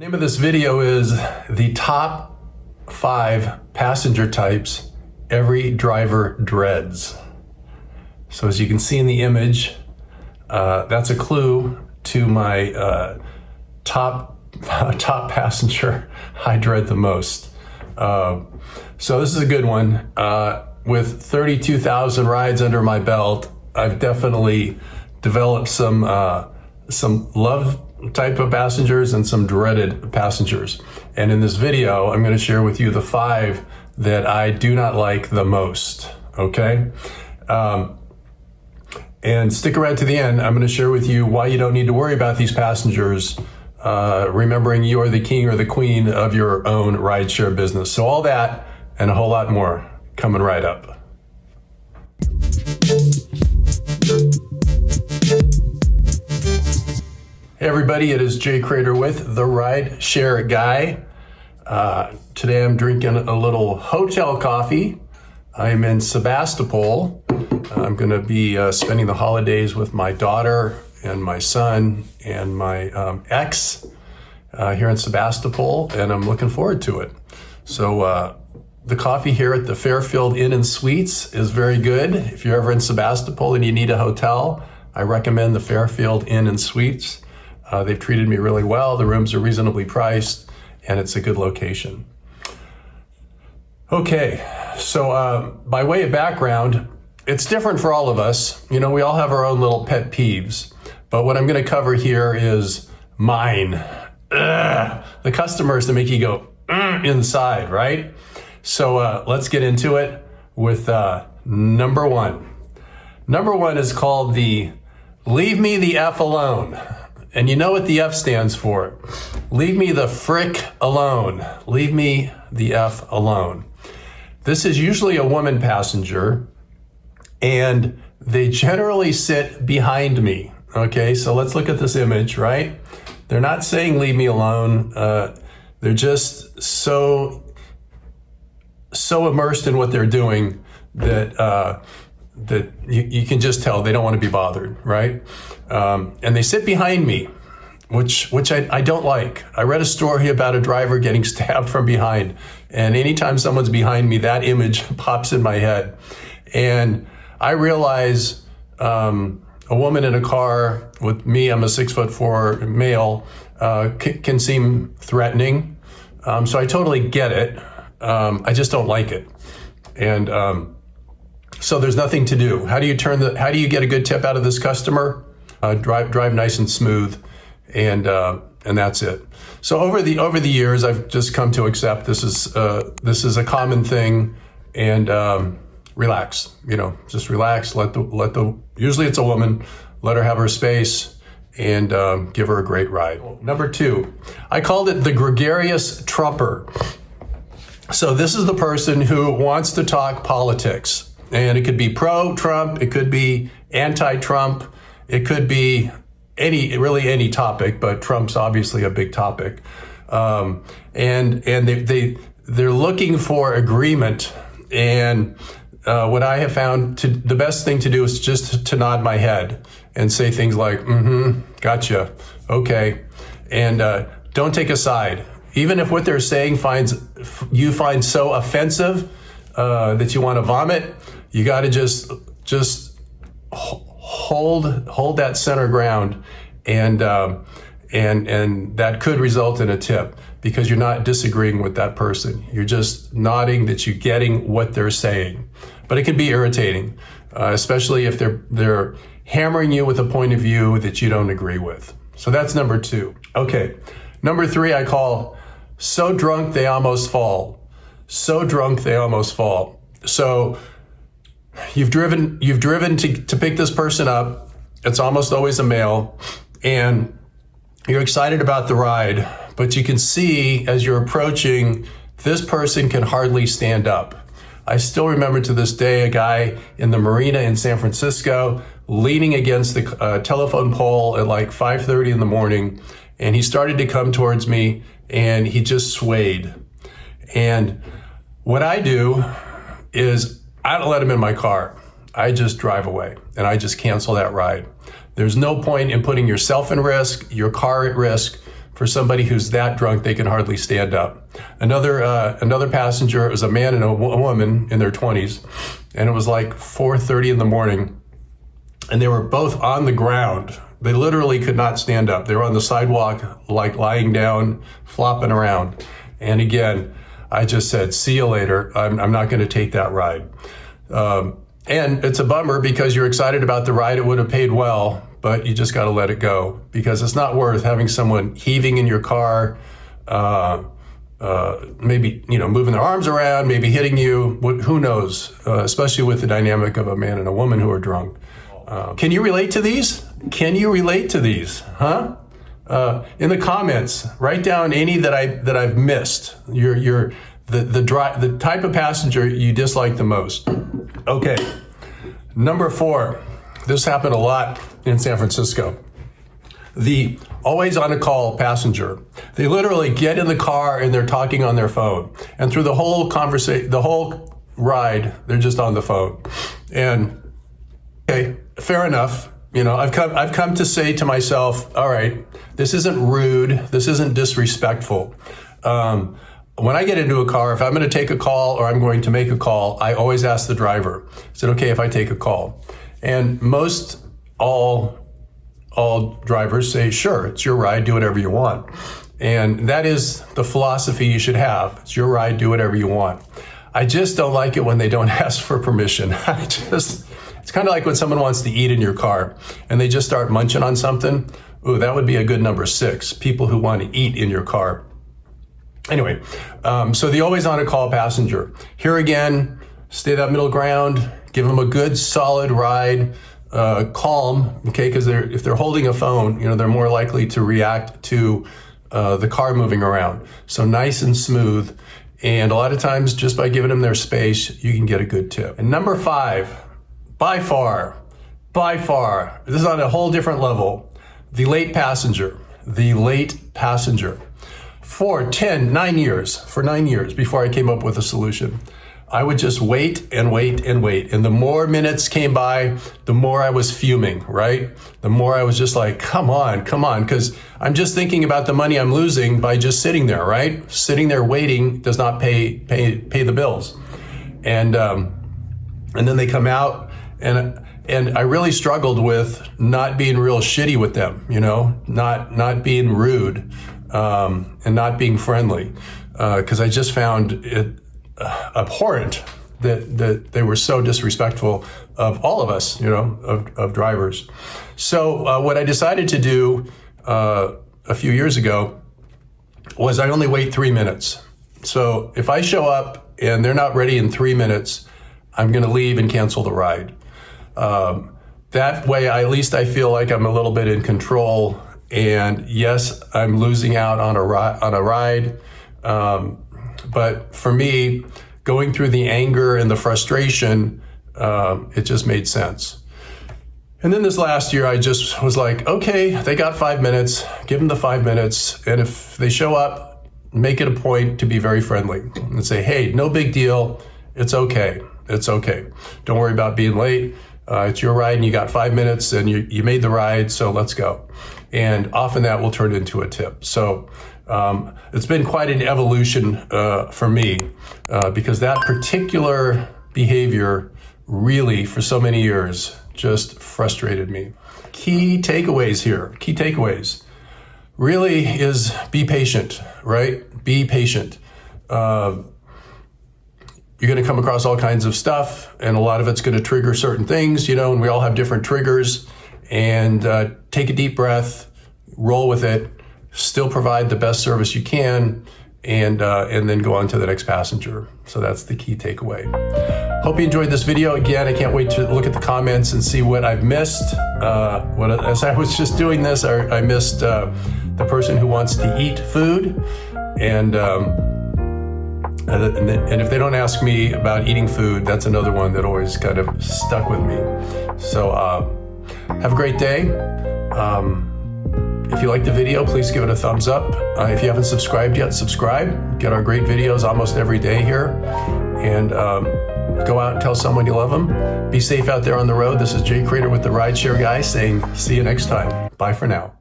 The name of this video is the top 5 passenger types every driver dreads. So as you can see in the image, that's a clue to my top passenger I dread the most. So this is a good one. With 32,000 rides under my belt, I've definitely developed some love type of passengers and some dreaded passengers. And in this video, I'm going to share with you the 5 that I do not like the most. Okay? And stick around to the end. I'm going to share with you why you don't need to worry about these passengers, remembering you are the king or the queen of your own rideshare business. So all that and a whole lot more coming right up. Hey everybody, it is Jay Crater with the Rideshare Guy. Today I'm drinking a little hotel coffee. I'm in Sebastopol. I'm going to be spending the holidays with my daughter and my son and my ex here in Sebastopol, and I'm looking forward to it. So the coffee here at the Fairfield Inn and Suites is very good. If you're ever in Sebastopol and you need a hotel, I recommend the Fairfield Inn and Suites. They've treated me really well. The rooms are reasonably priced, and it's a good location. Okay, so by way of background, it's different for all of us. You know, we all have our own little pet peeves, but what I'm going to cover here is mine. The customers that make you go inside, right? So let's get into it with number 1. Number 1 is called the leave me the F alone. And you know what the F stands for. Leave me the frick alone. Leave me the F alone. This is usually a woman passenger, and they generally sit behind me. Okay, so let's look at this image, right? They're not saying leave me alone. They're just so immersed in what they're doing that you can just tell they don't want to be bothered, right? And they sit behind me, which I don't like. I read a story about a driver getting stabbed from behind, and anytime someone's behind me, that image pops in my head. And I realize a woman in a car with me, I'm a 6'4" male, can seem threatening. So I totally get it. I just don't like it. And so there's nothing to do. How do you get a good tip out of this customer? Drive nice and smooth, and that's it. So over the years, I've just come to accept this is a common thing, and relax. You know, just relax. Usually it's a woman. Let her have her space, and give her a great ride. Number 2, I called it the gregarious Trumper. So this is the person who wants to talk politics. And it could be pro-Trump, it could be anti-Trump, it could be any topic, but Trump's obviously a big topic. And they're looking for agreement. And what I have found the best thing to do is just to nod my head and say things like, gotcha, okay. And don't take a side. Even if what they're saying you find so offensive that you want to vomit, you got to just hold that center ground, and that could result in a tip because you're not disagreeing with that person. You're just nodding that you're getting what they're saying. But it can be irritating, especially if they're hammering you with a point of view that you don't agree with. So that's number 2. Okay, number 3 I call so drunk they almost fall. So drunk they almost fall. So you've driven to pick this person up. It's almost always a male, and you're excited about the ride, but you can see as you're approaching, this person can hardly stand up. I still remember to this day a guy in the marina in San Francisco leaning against the telephone pole at like 5:30 in the morning, and he started to come towards me, and he just swayed. And what I do is I don't let him in my car. I just drive away, and I just cancel that ride. There's no point in putting yourself in risk, your car at risk, for somebody who's that drunk they can hardly stand up. Another passenger, it was a man and a woman in their 20s, and it was like 4:30 in the morning, and they were both on the ground. They literally could not stand up. They were on the sidewalk, like lying down, flopping around. And again, I just said, see you later. I'm not going to take that ride. And it's a bummer because you're excited about the ride. It would have paid well, but you just got to let it go because it's not worth having someone heaving in your car, maybe, moving their arms around, maybe hitting you. Who knows? Especially with the dynamic of a man and a woman who are drunk. Can you relate to these? Can you relate to these? Huh? In the comments, write down any that I've missed. The type of passenger you dislike the most. Okay. Number 4. This happened a lot in San Francisco. The always on a call passenger. They literally get in the car and they're talking on their phone. And through the whole conversation, the whole ride, they're just on the phone. And okay, fair enough. I've come to say to myself, all right, this isn't rude. This isn't disrespectful. When I get into a car, if I'm going to take a call or I'm going to make a call, I always ask the driver, is it okay if I take a call? And all drivers say, sure, it's your ride, do whatever you want. And that is the philosophy you should have. It's your ride, do whatever you want. I just don't like it when they don't ask for permission. It's kind of like when someone wants to eat in your car and they just start munching on something. Ooh, that would be a good number 6, people who want to eat in your car. Anyway, so the always on a call passenger. Here again, stay that middle ground, give them a good solid ride, calm, okay, because if they're holding a phone, they're more likely to react to the car moving around. So nice and smooth. And a lot of times just by giving them their space, you can get a good tip. And number 5, by far, this is on a whole different level. The late passenger. For 9 years before I came up with a solution. I would just wait and wait and wait. And the more minutes came by, the more I was fuming, right? The more I was just like, come on. Because I'm just thinking about the money I'm losing by just sitting there, right? Sitting there waiting does not pay the bills. And then they come out and I really struggled with not being real shitty with them, not being rude, and not being friendly. Cause I just found it abhorrent that they were so disrespectful of all of us, of drivers. So what I decided to do a few years ago was I only wait 3 minutes. So if I show up and they're not ready in 3 minutes, I'm going to leave and cancel the ride. That way, at least I feel like I'm a little bit in control. And yes, I'm losing out on a ride. But for me, going through the anger and the frustration, it just made sense. And then this last year, I just was like, okay, they got 5 minutes, give them the 5 minutes. And if they show up, make it a point to be very friendly and say, hey, no big deal. It's okay. Don't worry about being late. It's your ride and you got 5 minutes and you made the ride, so let's go. And often that will turn into a tip. So it's been quite an evolution for me because that particular behavior really, for so many years, just frustrated me. Key takeaways really is be patient, right? Be patient. You're going to come across all kinds of stuff, and a lot of it's going to trigger certain things, and we all have different triggers. And take a deep breath, roll with it, still provide the best service you can, and then go on to the next passenger. So that's the key takeaway. Hope you enjoyed this video. Again, I can't wait to look at the comments and see what I've missed. As I was just doing this, I missed the person who wants to eat food, and if they don't ask me about eating food, that's another one that always kind of stuck with me. So have a great day. If you like the video, please give it a thumbs up. If you haven't subscribed yet, subscribe. Get our great videos almost every day here. And go out and tell someone you love them. Be safe out there on the road. This is Jay Crater with the Rideshare Guy saying, see you next time. Bye for now.